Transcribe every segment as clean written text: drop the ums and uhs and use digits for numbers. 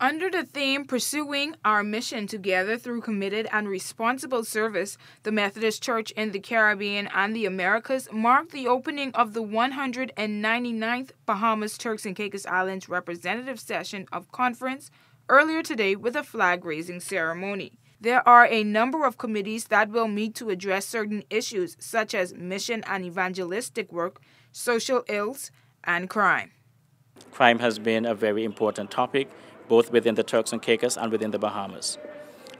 Under the theme, Pursuing Our Mission Together Through Committed and Responsible Service, the Methodist Church in the Caribbean and the Americas marked the opening of the 199th Bahamas, Turks and Caicos Islands Representative Session of Conference earlier today with a flag-raising ceremony. There are a number of committees that will meet to address certain issues such as mission and evangelistic work, social ills, and crime. Crime has been a very important topic, both within the Turks and Caicos and within the Bahamas.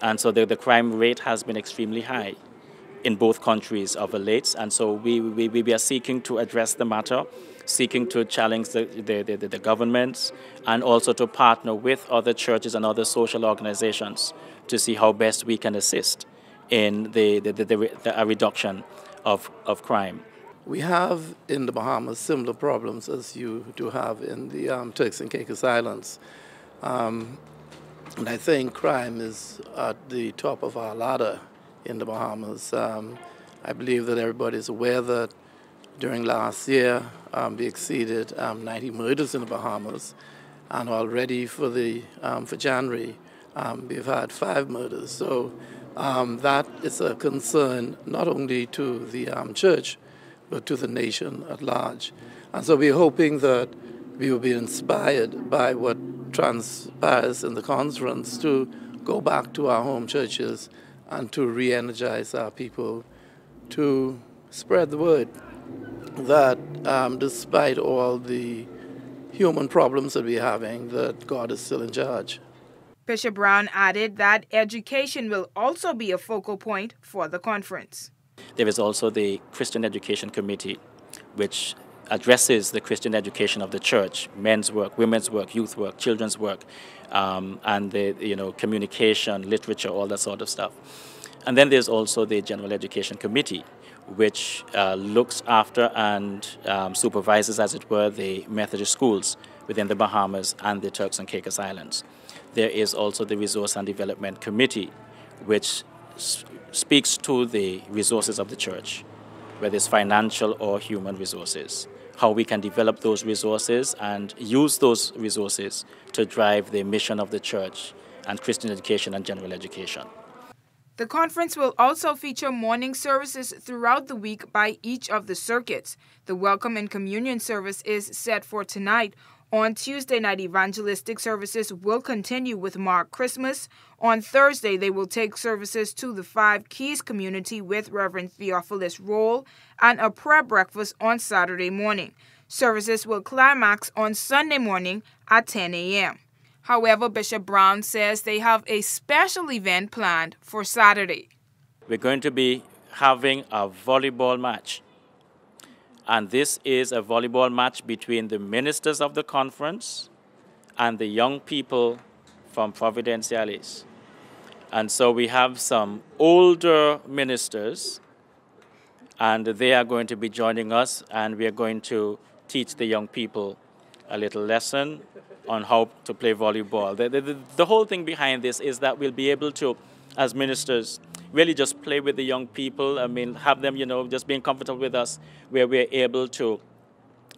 And so the crime rate has been extremely high in both countries of late. And so we are seeking to address the matter, seeking to challenge the governments, and also to partner with other churches and other social organizations to see how best we can assist in a reduction of crime. We have in the Bahamas similar problems as you do have in the Turks and Caicos Islands. And I think crime is at the top of our ladder in the Bahamas. I believe that everybody is aware that during last year we exceeded 90 murders in the Bahamas, and already for January we've had 5 murders. So that is a concern not only to the church but to the nation at large. And so we're hoping that we will be inspired by what transpires in the conference to go back to our home churches and to re-energize our people, to spread the word that despite all the human problems that we're having, that God is still in charge. Bishop Brown added that education will also be a focal point for the conference. There is also the Christian Education Committee, which addresses the Christian education of the church, men's work, women's work, youth work, children's work, and the communication, literature, all that sort of stuff. And then there's also the General Education Committee, which looks after and supervises, as it were, the Methodist schools within the Bahamas and the Turks and Caicos Islands. There is also the Resource and Development Committee, which speaks to the resources of the church, whether it's financial or human resources, how we can develop those resources and use those resources to drive the mission of the church and Christian education and general education. The conference will also feature morning services throughout the week by each of the circuits. The Welcome and Communion service is set for tonight. On Tuesday night, evangelistic services will continue with Mark Christmas. On Thursday, they will take services to the Five Keys community with Reverend Theophilus Roll and a prayer breakfast on Saturday morning. Services will climax on Sunday morning at 10 a.m. However, Bishop Brown says they have a special event planned for Saturday. We're going to be having a volleyball match. And this is a volleyball match between the ministers of the conference and the young people from Providenciales. And so we have some older ministers, and they are going to be joining us, and we are going to teach the young people a little lesson on how to play volleyball. The whole thing behind this is that we'll be able to, as ministers, really just play with the young people. I mean, have them, just being comfortable with us, where we're able to,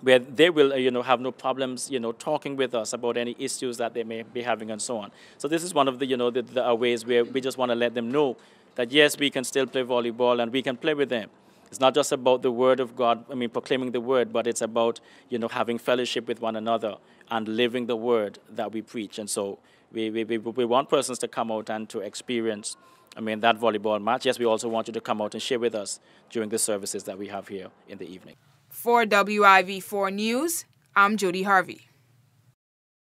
where they will, have no problems, talking with us about any issues that they may be having and so on. So this is one of the, the ways where we just want to let them know that, yes, we can still play volleyball and we can play with them. It's not just about the word of God, proclaiming the word, but it's about, having fellowship with one another and living the word that we preach. And so we want persons to come out and to experience that volleyball match. Yes, we also want you to come out and share with us during the services that we have here in the evening. For WIV4 News, I'm Jody Harvey.